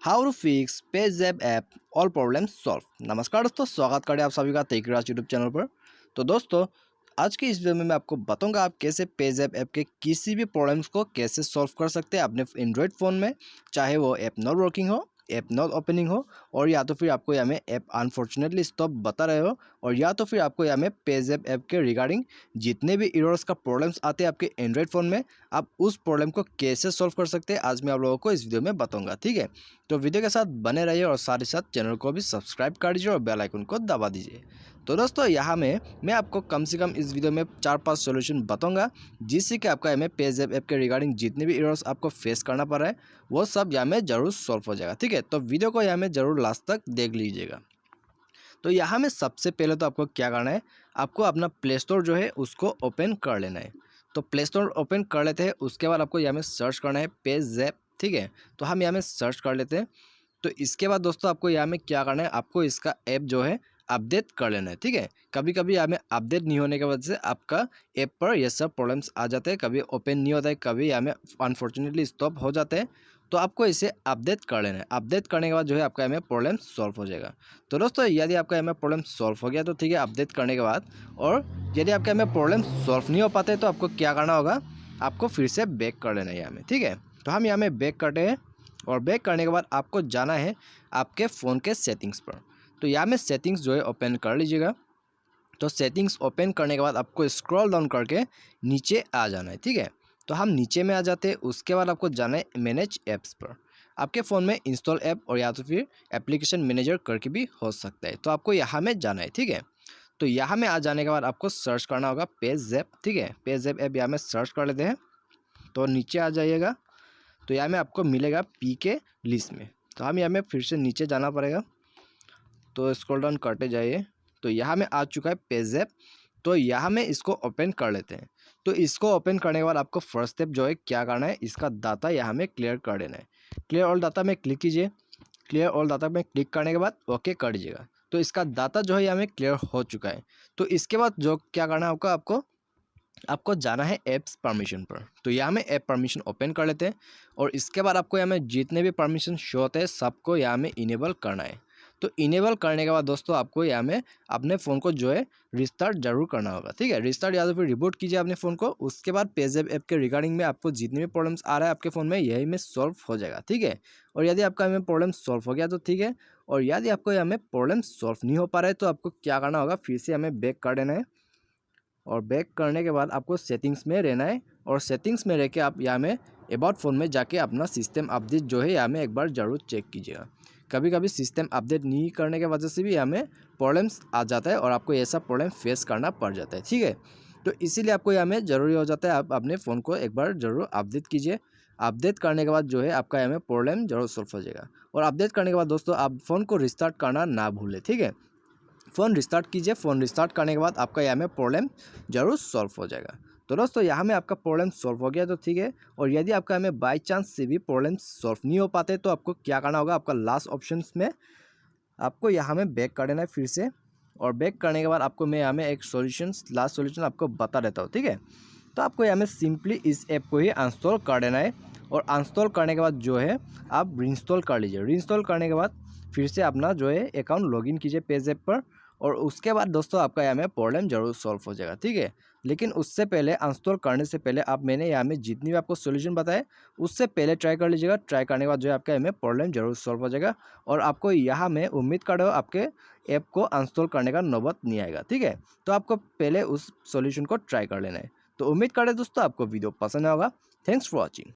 How to fix PayZapp app all problem solve. नमस्कार दोस्तों, स्वागत करें आप सभी का टेकराज यूट्यूब चैनल पर। तो दोस्तों, आज की इस वीडियो में मैं आपको बताऊंगा आप कैसे पेज़ैप ऐप के किसी भी प्रॉब्लम्स को कैसे सॉल्व कर सकते हैं अपने एंड्रॉयड फ़ोन में, चाहे वो ऐप नॉट वर्किंग हो, ऐप नॉट ओपनिंग हो, और या तो फिर आपको यहाँ में ऐप अनफॉर्चुनेटली स्टॉप बता रहे हो, और या तो फिर आपको यहाँ में पेज़ैप ऐप के रिगार्डिंग जितने भी एरर्स का प्रॉब्लम्स आते हैं आपके एंड्रॉयड फ़ोन में, आप उस प्रॉब्लम को कैसे सॉल्व कर सकते हैं आज मैं आप लोगों को इस वीडियो में बताऊंगा। ठीक है, तो वीडियो के साथ बने रहिए और साथ ही साथ चैनल को भी सब्सक्राइब कर दीजिए और बेल आइकन को दबा दीजिए। तो दोस्तों, यहाँ में मैं आपको कम से कम इस वीडियो में 4-5 सॉल्यूशन बताऊंगा जिससे कि आपका यहाँ पेज़ैप ऐप के रिगार्डिंग जितने भी एरर्स आपको फेस करना पड़ रहा है वो सब यहाँ में ज़रूर सॉल्व हो जाएगा। ठीक है, तो वीडियो को यहाँ में ज़रूर लास्ट तक देख लीजिएगा। तो यहाँ में सबसे पहले तो आपको क्या करना है, आपको अपना प्ले स्टोर जो है उसको ओपन कर लेना है। तो प्ले स्टोर ओपन कर लेते हैं, उसके बाद आपको यहाँ में सर्च करना है पेज़ैप। ठीक है, तो हम यहाँ में सर्च कर लेते हैं। तो इसके बाद दोस्तों आपको यहाँ में क्या करना है, आपको इसका ऐप जो है अपडेट कर लेना है। ठीक है, कभी कभी यहाँ में अपडेट नहीं होने की वजह से आपका ऐप पर ये सब प्रॉब्लम्स आ जाते हैं, कभी ओपन नहीं होता है, कभी यहाँ में अनफॉर्चुनेटली स्टॉप हो जाते हैं। तो आपको इसे अपडेट कर लेना है। अपडेट करने के बाद जो है आपका यहाँ में प्रॉब्लम सॉल्व हो जाएगा। तो दोस्तों, यदि आपका यहाँ में प्रॉब्लम सॉल्व हो गया तो ठीक है, अपडेट करने के बाद। और यदि आपके यहाँ में प्रॉब्लम सॉल्व नहीं हो पाते तो आपको क्या करना होगा, आपको फिर से बैक कर लेना है यहाँ में। ठीक है, तो हम यहाँ में बैक करते हैं और बैक करने के बाद आपको जाना है आपके फ़ोन के सेटिंग्स पर। तो यहाँ में सेटिंग्स जो है ओपन कर लीजिएगा। तो सेटिंग्स ओपन करने के बाद आपको स्क्रॉल डाउन करके नीचे आ जाना है। ठीक है, तो हम नीचे में आ जाते हैं। उसके बाद आपको जाना है मैनेज ऐप्स पर। आपके फ़ोन में इंस्टॉल ऐप और या तो फिर एप्लीकेशन मैनेजर करके भी हो सकता है, तो आपको यहाँ में जाना है। ठीक है, तो यहाँ में आ जाने के बाद आपको सर्च करना होगा पेज़ैप। ठीक है, पेज़ैप ऐप यहाँ में सर्च कर लेते हैं। तो नीचे आ जाइएगा, तो यहाँ में आपको मिलेगा पी के लिस्ट में। तो हम यहाँ में फिर से नीचे जाना पड़ेगा, तो स्क्रॉल डाउन करते जाइए। तो यहाँ में आ चुका है पेज़ैप। तो यहाँ में इसको ओपन कर लेते हैं। तो इसको ओपन करने के बाद आपको फर्स्ट स्टेप जो है क्या करना है, इसका डाटा यहाँ में क्लियर कर देना है। क्लियर ऑल डाटा में क्लिक कीजिए। क्लियर ऑल डाटा में क्लिक करने के बाद ओके कर दीजिएगा। तो इसका डाटा जो है यहाँ में क्लियर हो चुका है। तो इसके बाद जो क्या करना होगा, आपको आपको जाना है ऐप्स परमिशन पर। तो यहाँ में ऐप परमिशन ओपन कर लेते हैं और इसके बाद आपको यहाँ में जितने भी परमिशन शो होते हैं सबको यहाँ में इनेबल करना है। तो इनेबल करने के बाद दोस्तों आपको यहाँ में अपने फ़ोन को जो है रिस्टार्ट जरूर करना होगा। ठीक है, रिस्टार्ट या तो फिर रिबूट कीजिए अपने फ़ोन को। उसके बाद पेज़ैप ऐप के रिगार्डिंग में आपको जितने भी प्रॉब्लम्स आ रहा है आपके फ़ोन में यही में सॉल्व हो जाएगा। ठीक है, और यदि आपका यहाँ में प्रॉब्लम सॉल्व हो गया तो ठीक है, और यदि आपको यहाँ में प्रॉब्लम सॉल्व नहीं हो पा रहा है तो आपको क्या करना होगा, फिर से हमें बैक कर देना है। और बैक करने के बाद आपको सेटिंग्स में रहना है, और सेटिंग्स में रह के आप यहाँ में अबाउट फ़ोन में जाके अपना सिस्टम अपडेट जो है यहाँ में एक बार ज़रूर चेक कीजिएगा। कभी कभी सिस्टम अपडेट नहीं करने के वजह से भी यहाँ में प्रॉब्लम्स आ जाता है और आपको ऐसा प्रॉब्लम फेस करना पड़ जाता है। ठीक है, तो इसीलिए आपको यहाँ में ज़रूरी हो जाता है आप अपने फ़ोन को एक बार ज़रूर अपडेट कीजिए। अपडेट करने के बाद जो है आपका यहाँ में प्रॉब्लम ज़रूर सॉल्व हो जाएगा। और अपडेट करने के बाद दोस्तों आप फ़ोन को रिस्टार्ट करना ना भूलें। ठीक है, फ़ोन रिस्टार्ट कीजिए। फ़ोन रिस्टार्ट करने के बाद आपका यहाँ में प्रॉब्लम ज़रूर सॉल्व हो जाएगा। तो दोस्तों, यहाँ में आपका प्रॉब्लम सॉल्व हो गया तो ठीक है, और यदि आपका यहाँ में बाई चांस से भी प्रॉब्लम सॉल्व नहीं हो पाते तो आपको क्या करना होगा, आपका लास्ट ऑप्शंस में आपको यहाँ में बैक कर देना है फिर से। और बैक करने के बाद आपको मैं यहाँ में एक लास्ट सोल्यूशन आपको बता देता हूँ। ठीक है, तो आपको यहाँ में सिंपली इस ऐप को ही अनइंस्टॉल कर देना है। और अनइंस्टॉल करने के बाद जो है आप रीइंस्टॉल कर लीजिए। रीइंस्टॉल करने के बाद फिर से अपना जो है अकाउंट लॉगिन कीजिए पेज़ैप पर। और उसके बाद दोस्तों आपका यहाँ में प्रॉब्लम जरूर सॉल्व हो जाएगा। ठीक है, लेकिन उससे पहले अनइंस्टॉल करने से पहले आप मैंने यहाँ में जितनी भी आपको सोल्यूशन बताए उससे पहले ट्राई कर लीजिएगा। ट्राई करने के बाद जो है आपका यहाँ में प्रॉब्लम जरूर सॉल्व हो जाएगा, और आपको यहाँ में उम्मीद कर रहा हूँ आपके ऐप को अनइंस्टॉल करने का नौबत नहीं आएगा। ठीक है, तो आपको पहले उस सोल्यूशन को ट्राई कर लेना है। तो उम्मीद करें दोस्तों आपको वीडियो पसंद होगा। Thanks for watching.